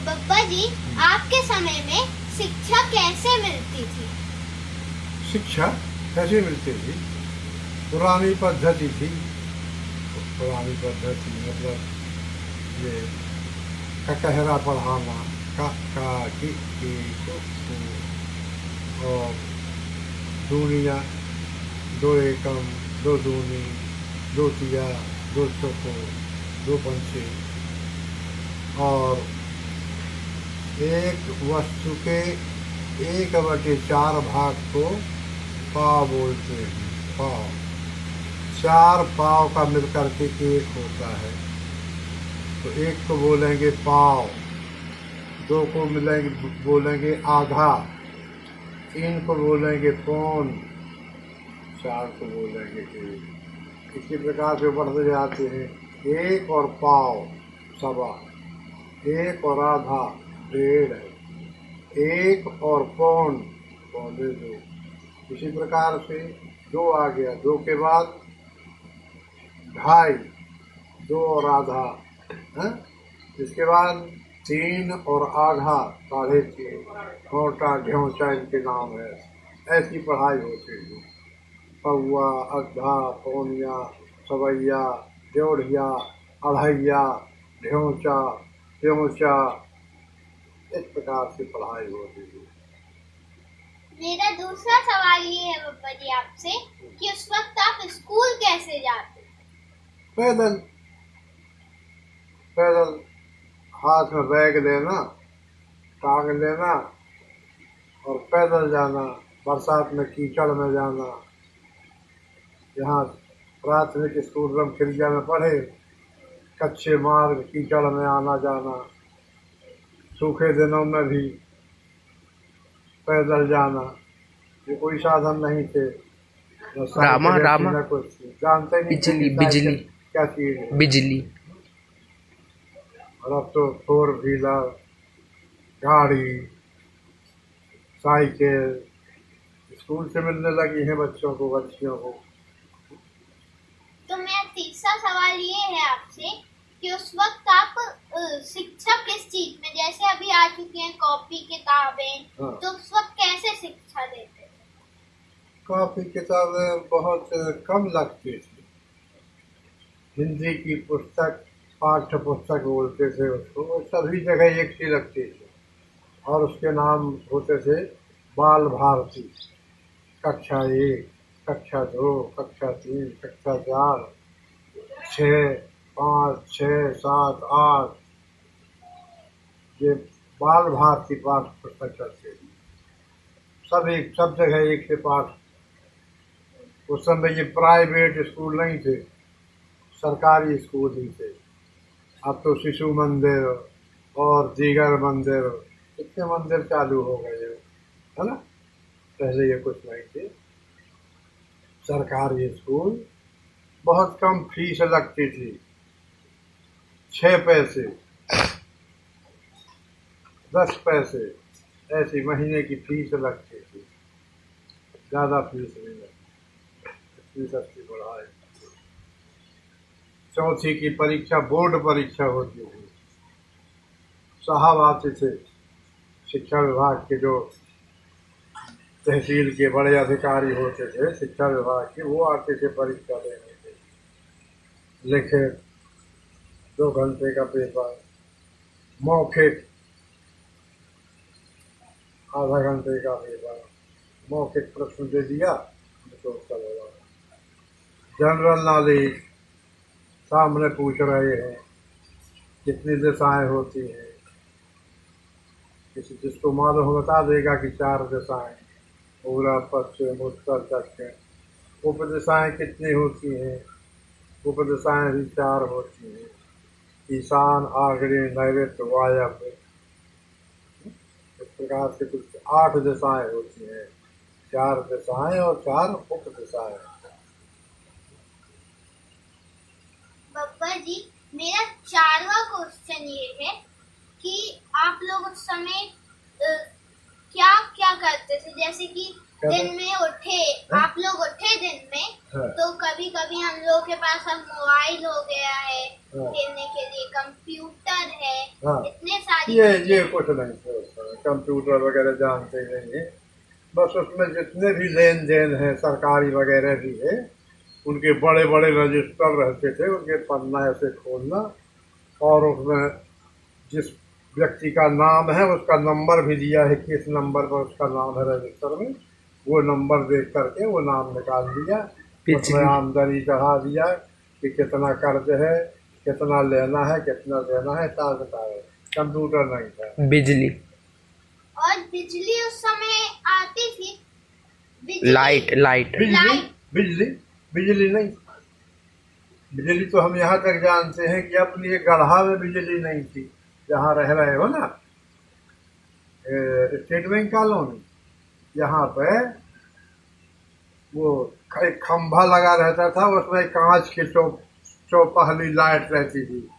बब्बा जी, आपके समय में शिक्षा कैसे मिलती थी? शिक्षा कैसे मिलती थी? पुरानी पद्धति थी। पुरानी पद्धति मतलब ये ककहरा पढ़ाना, का की को और दूनिया, दो एकम, दो दूनी, दो तिया, दो चौको, दो पंचे, और एक वस्तु के 1/4 भाग को पाव बोलते हैं। पाव, 4 पाव का मिलकर के एक होता है, तो एक को बोलेंगे पाव, 2 को बोलेंगे आधा, 3 को बोलेंगे पौन, 4 को बोलेंगे एक। इसी प्रकार से बढ़ते जाते हैं। 1 और पाव सवा, 1 और आधा डेढ़, 1 और पौन पौने 2। इसी प्रकार से 2 आ गया, 2 के बाद ढाई, 2 और आधा है? इसके बाद 3 और आधा, 3.5, मोटा ढेउचा इनके नाम है। ऐसी पढ़ाई होती है। पौआ, अद्धा, पौनिया, सवैया, डेढ़िया, अढ़ैया, ढेउचा, त्योचा, इस प्रकार से पढ़ाई होती है। मेरा दूसरा सवाल ये है बब्बा जी आपसे कि उस वक्त आप स्कूल कैसे जाते? पैदल। पैदल, हाथ में बैग लेना, टांग लेना और पैदल जाना। बरसात में कीचड़ में जाना। यहाँ प्राथमिक स्कूल रमखिरिया में पढ़े, कच्चे मार्ग, कीचड़ में आना जाना, सूखे दिनों में भी पैदल जाना। ये कोई साधन नहीं थे, न साइकिल न कुछ। जानते नहीं थे कि साइकिल क्या चीज है। बिजली। और अब तो 4 व्हीलर, गाड़ी, साइकिल स्कूल से मिलने लगी है बच्चों को, बच्चियों को। तो मेरा तीसरा सवाल ये है आपसे कि उस वक्त आप शिक्षा किस चीज में, जैसे अभी आ चुकी हैं कॉपी किताबें, तो उस वक्त कैसे शिक्षा देते थे? कॉपी किताबें बहुत कम लगती थी। हिंदी की पुस्तक, पाठ्य पुस्तक बोलते थे उसको, वो सभी जगह एक सी लगती थी। और उसके नाम होते थे बाल भारती। कक्षा 1, कक्षा 2, कक्षा 3, कक्षा 4, 6, 5, 6, 7, 8, ये बाल भारती पाठ पुस्तक चलते थे। सब जगह एक से पाठ। उस समय ये प्राइवेट स्कूल नहीं थे, सरकारी स्कूल ही थे। अब तो शिशु मंदिर और दीगर मंदिर, कितने मंदिर चालू हो गए है ना। पहले ये कुछ नहीं थे। सरकारी स्कूल, बहुत कम फीस लगती थी, 6 पैसे, 10 पैसे, ऐसी महीने की फीस लगती थी। ज़्यादा फीस नहीं लगती। फीस अच्छी पढ़ाई। चौथी की परीक्षा बोर्ड परीक्षा होती थी। साहब आते थे शिक्षा विभाग के, जो तहसील के बड़े अधिकारी होते थे शिक्षा विभाग के, वो आते थे परीक्षा देने के। लिखे 2 घंटे का पेपर, मौखिक आधा घंटे का पेपर, मौखिक प्रश्न दे दिया तो चलेगा। जनरल नॉलेज सामने पूछ रहे हैं, कितनी दिशाएं होती हैं, किसी जिसको मालूम बता देगा कि 4 दिशाएं, पूर्व, पश्चिम, उत्तर, दक्षिण। उपदिशाएं कितनी होती हैं? उपदिशाएं भी 4 होती हैं, ईशान, आग्नेय, नैऋत्य, वायव्य। इस प्रकार से कुछ 8 दिशाएं होती हैं, 4 दिशाएं और 4 उपदिशाएं। बब्बा जी, मेरा 4वां क्वेश्चन ये है कि आप लोग उस समय क्या क्या करते थे, जैसे कि दिन में उठे, आप लोग उठे दिन में, हाँ। तो कभी कभी हम लोग के पास अब मोबाइल हो गया है हाँ। खेलने के लिए, कंप्यूटर है, हाँ। इतने सारी ये चीजें कुछ नहीं सोचता, कंप्यूटर वगैरह जानते ही नहीं है। बस उसमें जितने भी लेन देन है सरकारी वगैरह भी है, उनके बड़े बड़े रजिस्टर रहते थे, उनके पन्ना ऐसे खोलना और उसमें जिस व्यक्ति का नाम है उसका नंबर भी दिया है, किस नंबर पर उसका नाम है रजिस्टर में, वो नंबर देख करके वो नाम निकाल दिया, उसमें आमदनी चढ़ा दिया कि कितना कर्ज है, कितना लेना है, कितना देना है, ताज बताए। कंप्यूटर नहीं था। बिजली और बिजली उस समय आती थी, बिजली, लाइट बिजली बिजली बिजली नहीं। बिजली तो हम यहाँ तक जानते हैं कि अपनी ये गढ़ा में बिजली नहीं थी, जहाँ रह रहे हो ना, स्टेट बैंक कॉलोनी, यहाँ पे वो एक खंभा लगा रहता था, उसमें कांच की चौपहली लाइट रहती थी,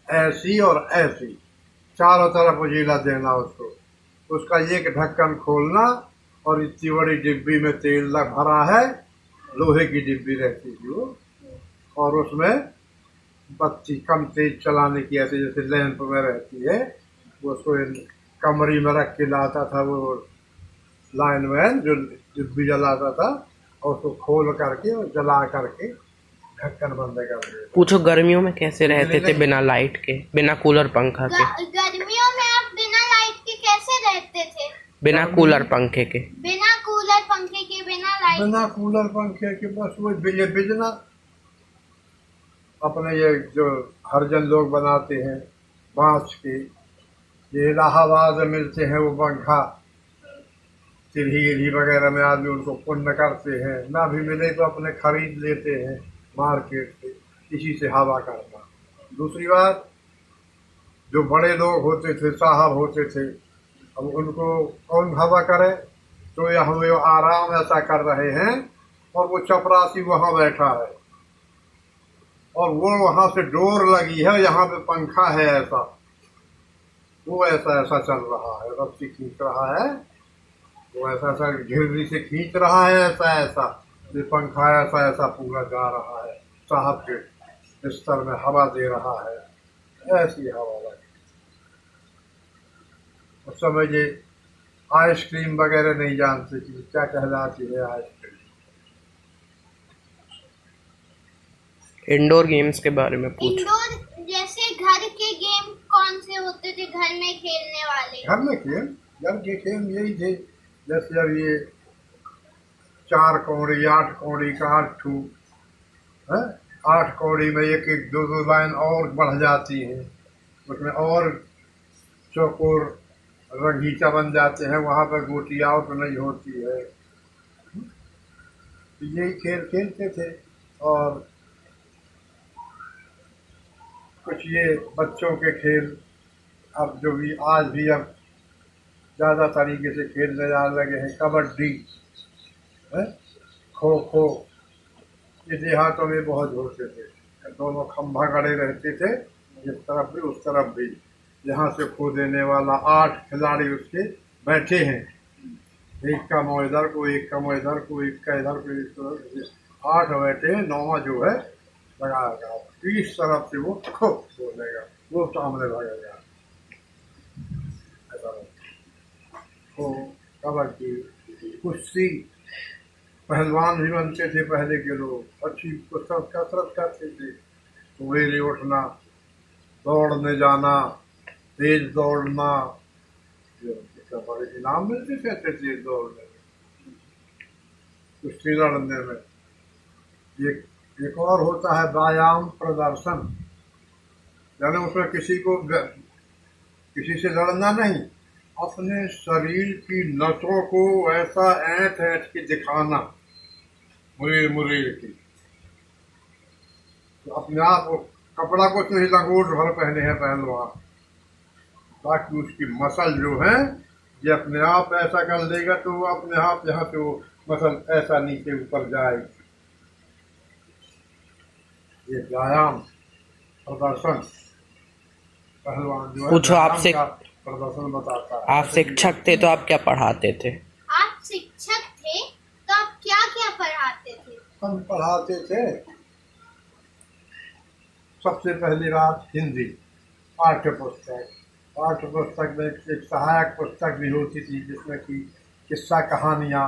ऐसी और ऐसी, चारों तरफ उजीला देना उसको, उसका एक ढक्कन खोलना और इतनी बड़ी डिब्बी में तेल भरा है, लोहे की डिब्बी रहती थी वो, और उसमें बत्ती कम तेज चलाने की, ऐसे जैसे लैंप में रहती है, वो उसको कमरी में रख के लाता था वो लाइनमैन जो डिब्बी जलाता था, और उसको खोल करके और जला करके ढक्कन बंद कर दिया। पूछो गर्मियों में कैसे रहते थे बिना लाइट के, बिना कूलर पंखा के? गर्मियों में आप बिना लाइट के कैसे रहते थे? बिना कूलर पंखे के। बिना कूलर पंखे के, बिना लाइट, बिना कूलर पंखे के, बस वो ये बिजना अपने ये जो हरजन लोग बनाते हैं बांस के, ये इलाहाबाद में मिलते हैं वो पंखा, सीढ़ी वगैरह में आदमी उनको पुण्य करते हैं, ना भी मिले तो अपने खरीद लेते हैं मार्केट से, इसी से हवा करना। दूसरी बात, जो बड़े लोग होते थे, साहब होते थे, अब उनको कौन हवा करे, तो यहाँ वो आराम ऐसा कर रहे हैं और वो चपरासी वहाँ बैठा है और वो वहाँ से डोर लगी है, यहाँ पे पंखा है ऐसा, वो ऐसा ऐसा चल रहा है, रस्सी खींच रहा है, वो ऐसा ऐसा घिरनी से खींच रहा है, ऐसा ऐसा ये पंखा ऐसा ऐसा पूरा जा रहा है, साहब के बिस्तर में हवा दे रहा है, ऐसी हवा लगी। उस समय ये आइसक्रीम वगैरह नहीं जानते कि क्या कहलाती है आइसक्रीम। इंडोर गेम्स के बारे में पूछो। इंडोर जैसे घर के गेम कौन से होते थे घर में खेलने वाले? घर के खेल यही थे, जैसे अब ये 4 कौड़ी 8 कौड़ी का 8 कौड़ी में एक एक दो दो लाइन और बढ़ जाती है, उसमें और चौकोर रंगीचा बन जाते हैं, वहाँ पर गोटी आउट नहीं होती है। यही खेल खेलते थे। और कुछ ये बच्चों के खेल अब जो भी आज भी अब ज़्यादा तरीके से खेलने जाने लगे हैं, कबड्डी है, खो खो, ये देहातों में बहुत होते थे, दोनों खंभा गड़े रहते थे, इस तरफ भी उस तरफ भी, यहाँ से खो देने वाला 8 खिलाड़ी उसके बैठे हैं, एक का मुँह इधर को, एक का मुँह इधर को, एक का इधर को, इस तरफ 8 बैठे हैं, 9वां जो है लगाएगा, 30 तरफ से वो खो बोलेगा, वो सामने भागेगा, ऐसा खो, कबड्डी, कुश्ती, पहलवान भी बनते थे पहले के लोग, अच्छी कसरत करते थे, सवेरे उठना, दौड़ने जाना, तेज दौड़ना, बड़े इनाम मिलते थे अच्छे तेज दौड़ने में, कुश्ती लड़ने में। एक और होता है व्यायाम प्रदर्शन, यानी उसमें किसी से लड़ना नहीं, अपने शरीर की नसों को ऐसा ऐंठ ऐंठ के दिखाना, मुरीर की, तो अपने आप कपड़ा को तो ही लंगोट भर पहने हैं पहलवान, ताकि उसकी मसल जो है ये अपने आप ऐसा कर देगा, तो वो अपने आप यहाँ से वो मसल ऐसा नीचे ऊपर जाएगी। ये व्यायाम प्रदर्शन पहलवान जो है पूछो आपसे, प्रदर्शन बताता है। आप शिक्षक थे तो आप क्या पढ़ाते थे? आप शिक्षक थे हम पढ़ाते थे सबसे पहली बात हिंदी पाठ्य पुस्तक में एक सहायक पुस्तक भी होती थी जिसमें कि किस्सा कहानियाँ,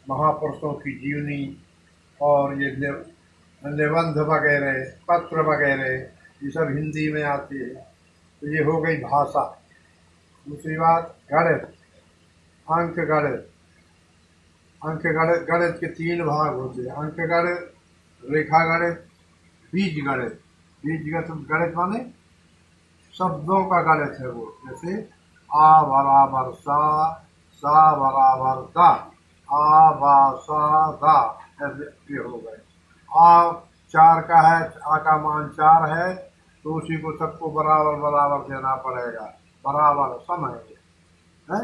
महापुरुषों की जीवनी और ये निबंध वगैरह, पत्र वगैरह, ये सब हिंदी में आती है। तो ये हो गई भाषा। दूसरी बात गणित, अंक गणित के 3 भाग होते हैं। अंक गणित, रेखा गणित, बीज गणित। गणित माने शब्दों का गणित है वो, जैसे आ बराबर सा बराबर दा, आ बा सा दा, ऐसे ये हो गए। आ 4 का है, आ का मान 4 है, तो उसी को सबको बराबर देना पड़ेगा, बराबर समय है।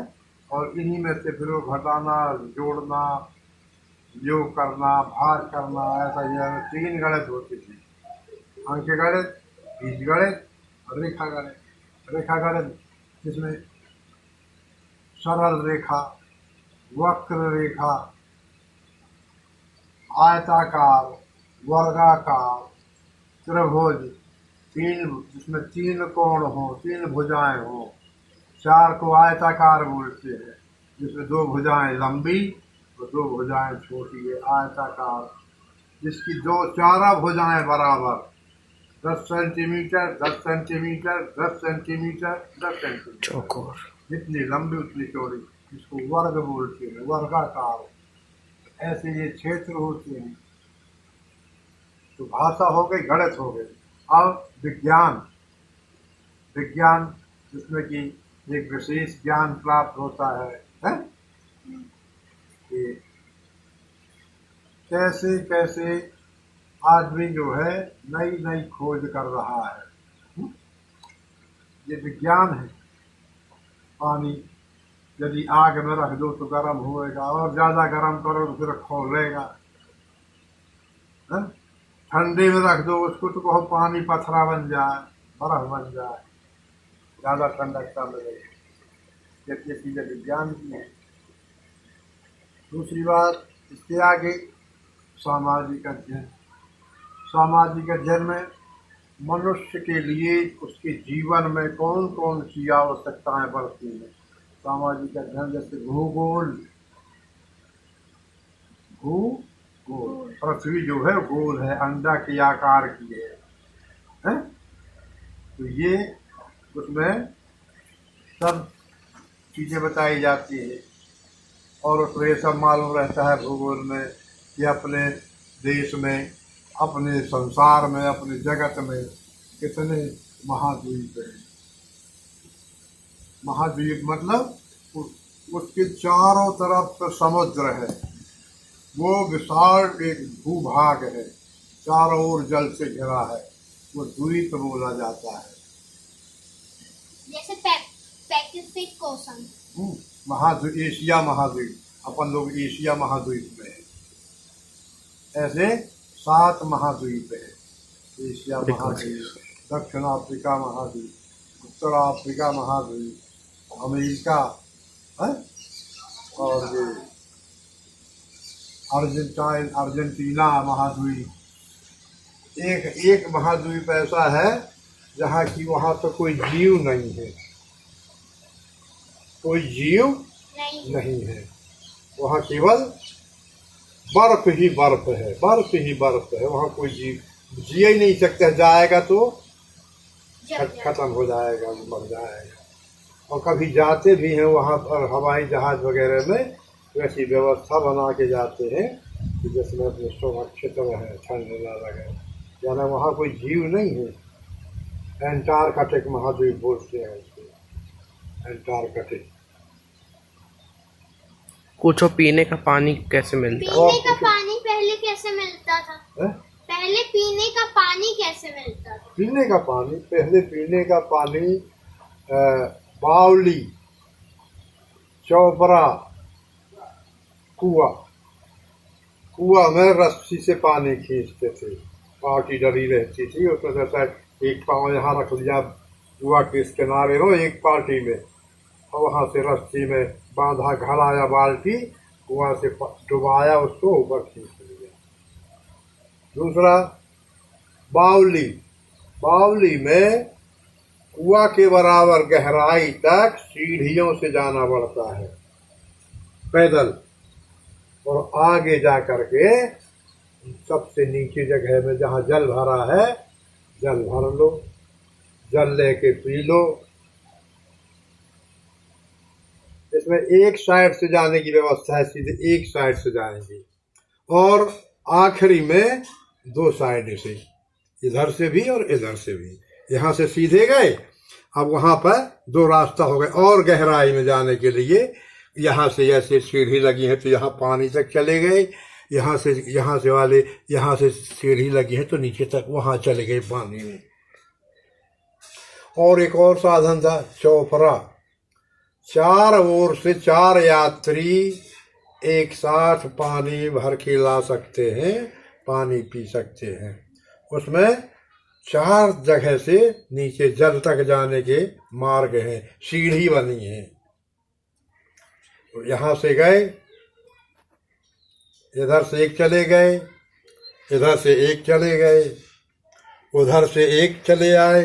और इन्हीं में से फिर वो घटाना, जोड़ना, योग करना, भाग करना, ऐसा ये 3 गणित होती थी। अंक गणित, बीज गणित और रेखा गणित जिसमें सरल रेखा, वक्र रेखा, आयताकार, वर्गाकार, त्रिभुज, जिसमें 3 कोण हो, 3 भुजाएं हो। 4 को आयताकार बोलते हैं, जिसमें 2 भुजाएं लंबी और 2 भुजाएं छोटी है, आयताकार। जिसकी 4 भुजाएं बराबर 10 सेंटीमीटर, 10 सेंटीमीटर, 10 सेंटीमीटर, 10 सेंटीमीटर, चौकोर, जितनी लंबी उतनी चौड़ी, जिसको वर्ग बोलते हैं, वर्गाकार। ऐसे ये क्षेत्र होते हैं। तो भाषा हो गई, गणित हो गई। अब विज्ञान जिसमें कि एक विशेष ज्ञान प्राप्त होता है? कि कैसे कैसे आदमी जो है नई खोज कर रहा है। ये विज्ञान है। पानी यदि आग में रख दो तो गर्म होएगा, और ज़्यादा गर्म करो तो फिर खौलेगा। ठंडे में रख दो उसको तो बहुत पानी पथरा बन जाए, बर्फ बन जाए, ज़्यादा ठंडकता मिलेगी। ये चीज़ें विज्ञान की है। दूसरी बात, इसके आगे सामाजिक अध्ययन में मनुष्य के लिए उसके जीवन में कौन कौन सी आवश्यकताएं बढ़ती हैं। सामाजिक अध्ययन जैसे भूगोल, पृथ्वी जो है गोल है, अंडा के आकार की है? तो ये उसमें सब चीज़ें बताई जाती है। और उसमें ये सब मालूम रहता है भूगोल में कि अपने देश में, अपने संसार में, अपने जगत में कितने महाद्वीप हैं। महाद्वीप मतलब उसके चारों तरफ समुद्र है, वो विशाल एक भूभाग है, चारों ओर जल से घिरा है, वो द्वीप बोला जाता है। जैसे पैसिफिक ओशन, महाद्वीप, एशिया महाद्वीप, अपन लोग एशिया महाद्वीप में है। ऐसे 7 महाद्वीप है। एशिया महाद्वीप, दक्षिण अफ्रीका महाद्वीप, उत्तर अफ्रीका महाद्वीप, अमेरिका है, और ये अर्जेंटीना महाद्वीप। एक महाद्वीप ऐसा है जहाँ की वहाँ तो कोई जीव नहीं है, कोई जीव नहीं है। वहाँ केवल बर्फ ही बर्फ है, वहाँ कोई जीव जी ही नहीं सकता। जाएगा तो खत्म हो जाएगा, मर जाएगा। और कभी जाते भी हैं वहाँ पर हवाई जहाज वगैरह में, वैसी व्यवस्था बना के जाते हैं कि जिसमें अपने सुरक्षित रहे, ठंड न लगे। यानी वहाँ कोई जीव नहीं है। एंटार्कटिक महाद्वीप बोलते हैं उसको, एंटार्कटिक। पूछो पीने का पानी कैसे मिलता है? पीने का पानी पहले कैसे मिलता था? पहले पीने का पानी कैसे मिलता था? पीने का पानी बावली, चौबरा, कुआ में रस्सी से पानी खींचते थे। पार्टी डली रहती थी, उसमें जैसा एक पाँव यहाँ रख लिया कुआ के इस किनारे हो एक पार्टी में, और वहाँ से रस्सी में बांधा घड़ा या बाल्टी, कुआं से डुबाया, उसको ऊपर खींच लिया। दूसरा बावली, बावली में कुआं के बराबर गहराई तक सीढ़ियों से जाना पड़ता है पैदल, और आगे जा करके सबसे नीचे जगह में जहाँ जल भरा है जल भर लो, जल लेके पी लो। इसमें एक साइड से जाने की व्यवस्था है, सीधे एक साइड से जाएंगे, और आखिरी में दो साइड से, इधर से भी और इधर से भी। यहाँ से सीधे गए, अब वहाँ पर दो रास्ता हो गए और गहराई में जाने के लिए। यहाँ से ऐसे सीढ़ी लगी है तो यहाँ पानी तक चले गए, यहाँ से सीढ़ी लगी है तो नीचे तक वहाँ चले गए पानी में। और एक और साधन था चौपरा, चार ओर से चार यात्री एक साथ पानी भर के ला सकते हैं, पानी पी सकते हैं। उसमें चार जगह से नीचे जल तक जाने के मार्ग हैं, सीढ़ी बनी है। तो यहाँ से गए, इधर से एक चले गए, इधर से एक चले गए, उधर से एक चले आए,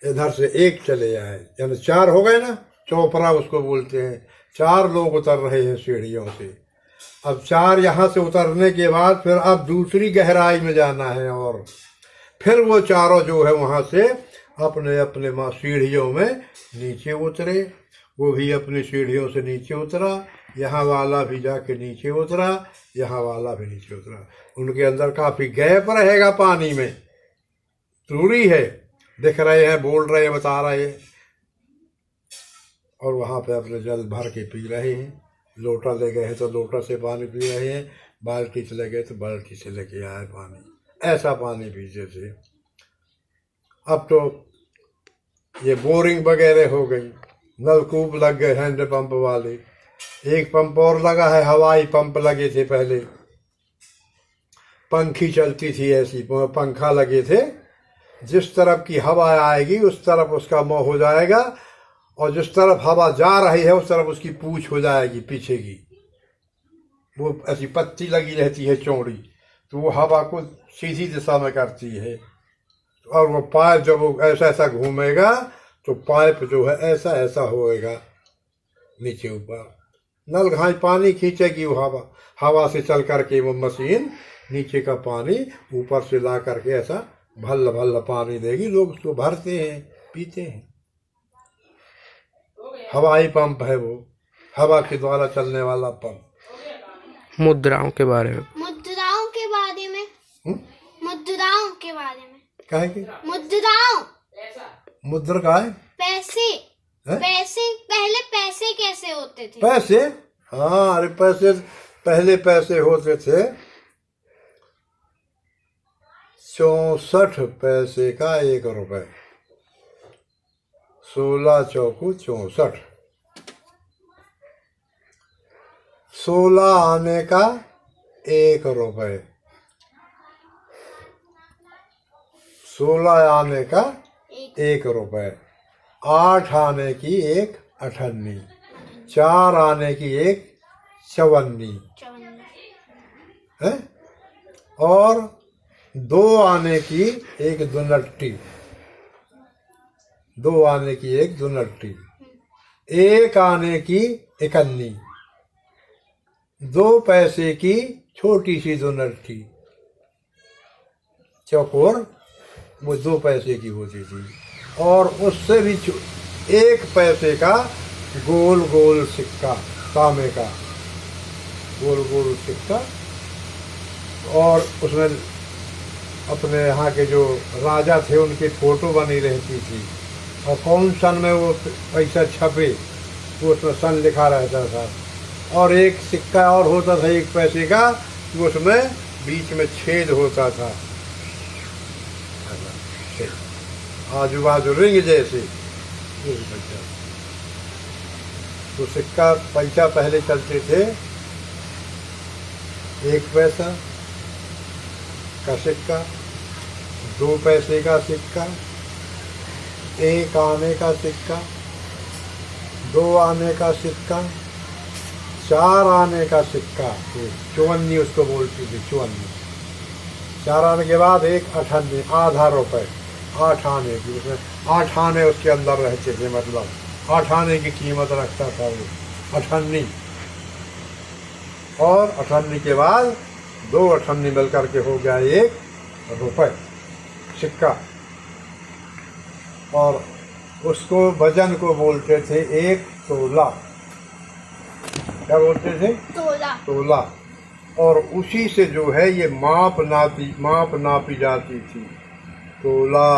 इधर से एक चले आए, यानी चार हो गए ना, चौपरा उसको बोलते हैं। चार लोग उतर रहे हैं सीढ़ियों से। अब चार यहाँ से उतरने के बाद फिर अब दूसरी गहराई में जाना है, और फिर वो चारों जो है वहाँ से अपने अपने सीढ़ियों में नीचे उतरे। वो भी अपनी सीढ़ियों से नीचे उतरा, यहाँ वाला भी जाके नीचे उतरा, यहाँ वाला भी नीचे उतरा। उनके अंदर काफ़ी गैप रहेगा, पानी में दूरी है, दिख रहे हैं, बोल रहे हैं, बता रहे हैं, और वहाँ पे अपने जल भर के पी रहे हैं। लोटा ले गए हैं तो लोटा से पानी पी रहे हैं, बाल्टी से ले गए तो बाल्टी से लेके आए पानी, ऐसा पानी पीते थे। अब तो ये बोरिंग वगैरह हो गई, नलकूप लग गए हैंड पंप वाले, एक पंप और लगा है, हवाई पंप लगे थे पहले, पंखी चलती थी ऐसी, पंखा लगे थे, जिस तरफ की हवा आएगी उस तरफ उसका मुंह हो जाएगा, और जिस तरफ हवा जा रही है उस तरफ उसकी पूंछ हो जाएगी पीछे की। वो ऐसी पत्ती लगी रहती है चौड़ी, तो वो हवा को सीधी दिशा में करती है, और वो पाइप जब वो ऐसा ऐसा घूमेगा तो पाइप जो है ऐसा ऐसा होएगा नीचे ऊपर, नल घाई पानी खींचेगी वो हवा से चल करके वो मशीन नीचे का पानी ऊपर से ला करके ऐसा भल्ल भल्ल पानी देगी, लोग उसको भरते हैं, पीते हैं। हवाई पंप है वो, हवा के द्वारा चलने वाला पंप। मुद्राओं के बारे में, मुद्राओं के बारे में, मुद्राओं के बारे में क्या है कि मुद्राओं, मुद्रा का है पैसे है? पैसे पहले पैसे कैसे होते थे? पैसे, हाँ, अरे पैसे पहले पैसे होते थे 64 पैसे का 1 रुपए, 16 चौकू 64, 16 आने का 1 रुपए, 16 आने का 1 रुपए, 8 आने की 1 अठन्नी, 4 आने की 1 चवन्नी है, और 2 आने की 1 दुनट्टी, 2 आने की 1 दुनट्टी, 1 आने की 1अन्नी, 2 पैसे की छोटी सी दुनट्टी, चौकोर वो 2 पैसे की होती थी, और उससे भी 1 पैसे का गोल गोल सिक्का, तांबे का गोल गोल सिक्का, और उसमें अपने यहाँ के जो राजा थे उनकी फोटो बनी रहती थी, और कौन सन में वो पैसा छपे वो उसमें सन लिखा रहता था। और एक सिक्का और होता था 1 पैसे का, उसमें बीच में छेद होता था, आजू बाजू रिंग जैसे। तो सिक्का पैसा पहले चलते थे 1 पैसा का सिक्का, 2 पैसे का सिक्का, 1 आने का सिक्का, 2 आने का सिक्का, 4 आने का सिक्का, चौवन्नी उसको बोलती थी, चौवन्नी, 4 आने के बाद एक अठन्नी, आधा रुपए, 8 आने की, उसमें 8 आने उसके अंदर रहते थे, मतलब 8 आने की कीमत रखता था वो अठन्नी। और अठन्नी के बाद 2 अठन्नी मिल करके हो गया 1 रुपए सिक्का। और उसको वजन को बोलते थे 1 तोला। क्या बोलते थे? तोला। तोला। और उसी से जो है ये माप नापी जाती थी। तोला,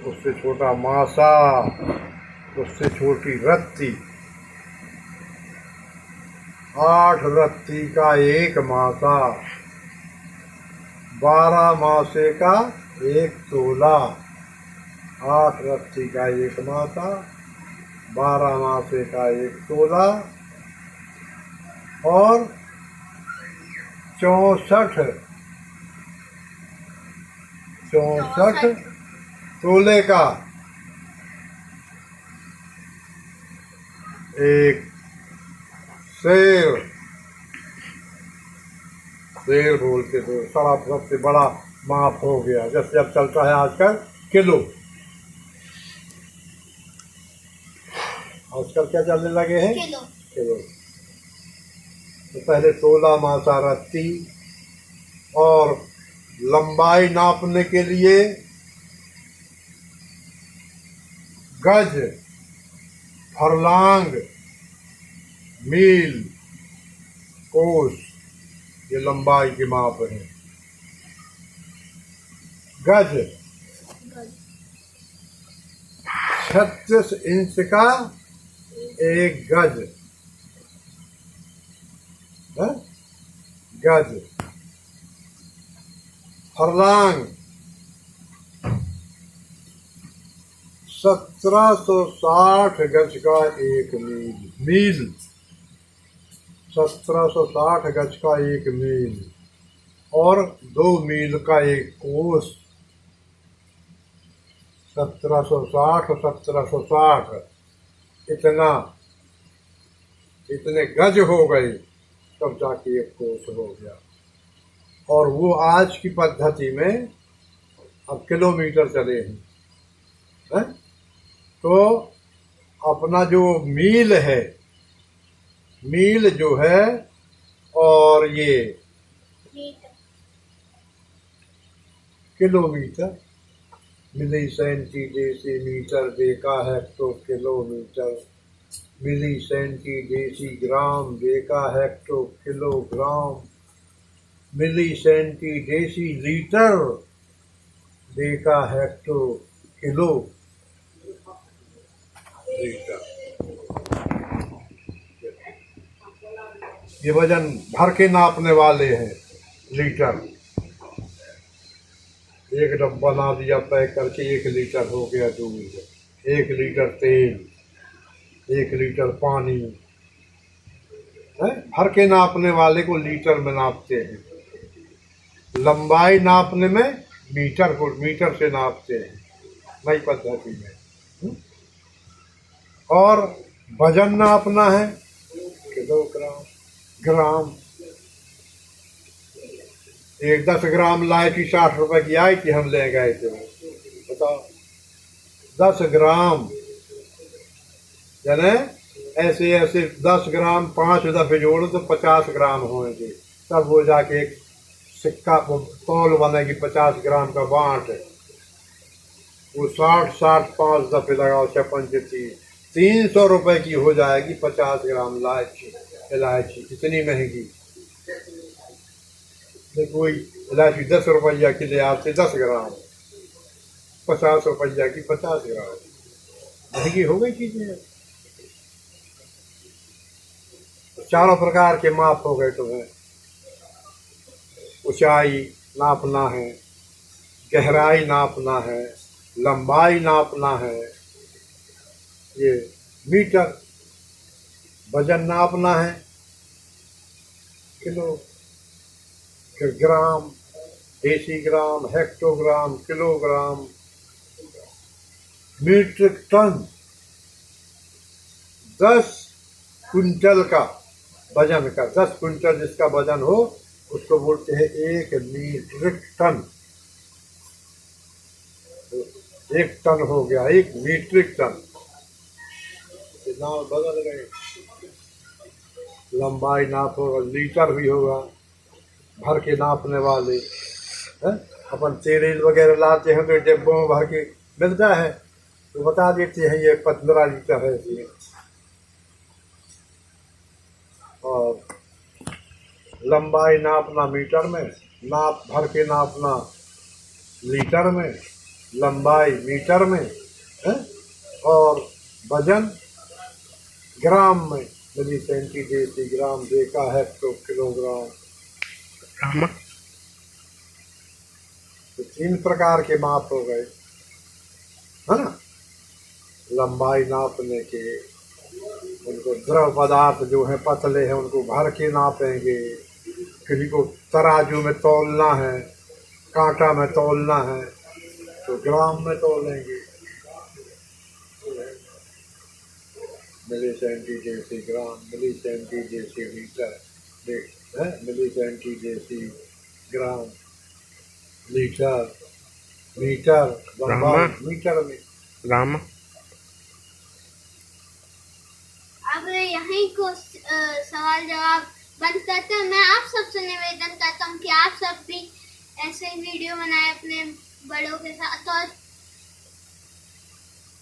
उससे छोटा मासा, उससे छोटी रत्ती। 8 रत्ती का 1 मासा, 12 मासे का 1 तोला। 8 रत्ती का 1 मासा, 12 मासे का 1 तोला, और 64 तोले का 1 सेर। सेर बोलते थे, सबसे बड़ा माप हो गया, जैसे अब चलता है आजकल किलो। आजकल क्या चलने लगे हैं? किलो। तो पहले तोला, मासा, रत्ती, और लंबाई नापने के लिए गज, फरलांग, मील, कोस, ये लंबाई के माप है। गज 36 इंच का 1 गज है? गज। फरलांग 1760 गज का 1 मील। मील 1760 गज का 1 मील, और 2 मील का 1 कोस। 1760 और 1760 इतने गज हो गए, तब जाके 1 कोस हो गया। और वो आज की पद्धति में अब किलोमीटर चले हैं। तो अपना जो मील है, मील जो है, और ये किलोमीटर, मिली सेंटी देसी मीटर देखा हेक्टो किलोमीटर, मिली सेंटी देसी ग्राम देखा हेक्टो किलोग्राम, मिली सेंटी देसी लीटर देखा हेक्टो किलो लीटर। ये वजन भर के नापने वाले हैं, लीटर। एक डब्बा बना दिया पैक करके, 1 लीटर हो गया दूध, 1 लीटर तेल, 1 लीटर पानी है। भर के नापने वाले को लीटर में नापते हैं। लंबाई नापने में मीटर से नापते हैं, नई पद्धति में। और वजन नापना है किलोग्राम, ग्राम। एक 10 ग्राम लाई थी, 60 रुपए की आई थी, हम ले गए थे। बताओ, 10 ग्राम यानी ऐसे 10 ग्राम 5 दफे जोड़ो तो 50 ग्राम होंगे। तब वो जाके एक सिक्का तौल बनेगी 50 ग्राम का बांट। वो 60 5 दफे लगाओ, 56 300 रुपए की हो जाएगी 50 ग्राम इलायची। इतनी महंगी। कोई इलायची 10 रुपया की ले आते, 10 ग्राम 50 रुपया की 50 ग्राम, महंगी हो गई चीजें। चारों प्रकार के माप हो गए तुम्हें। ऊंचाई नापना है, गहराई नापना है, लंबाई नापना है, ये मीटर। वजन नापना है किलो, फिर gram, decigram, hectogram, kilogram, metric ton. 10 क्विंटल का वजन का, 10 क्विंटल जिसका वजन हो उसको बोलते हैं 1 मीट्रिक टन। तो 1 टन हो गया 1 मीट्रिक टन। नाम बदल गए, लंबाई नाप होगा, लीटर भी होगा, भर के नापने वाले हैं। अपन तेल वगैरह लाते हैं तो डिब्बों में भर के मिलता है, तो बता देते हैं ये 15 लीटर है इसमें। और लंबाई नापना मीटर में, नाप भर के नापना लीटर में, लंबाई मीटर में है, और वजन ग्राम में, मिली सेंटीग्राम, देखा है तो किलोग्राम। रामा तो 3 प्रकार के माप हो गए, है ना। लंबाई नापने के, उनको द्रव पदार्थ जो है पतले हैं उनको भर के नापेंगे, किसी को तराजू में तौलना है, कांटा में तौलना है तो ग्राम में तौलेंगे। मिली सेंटीग्राम, मिली सेंटीमीटर, मिली सेंटीग्राम, लीटर, मीटर, लंबाई मीटर में। रामा अब यहीं को सवाल जवाब बंद करते हैं। मैं आप सबसे निवेदन करता हूँ कि आप सब भी ऐसे वीडियो बनाएं अपने बड़ों के साथ, और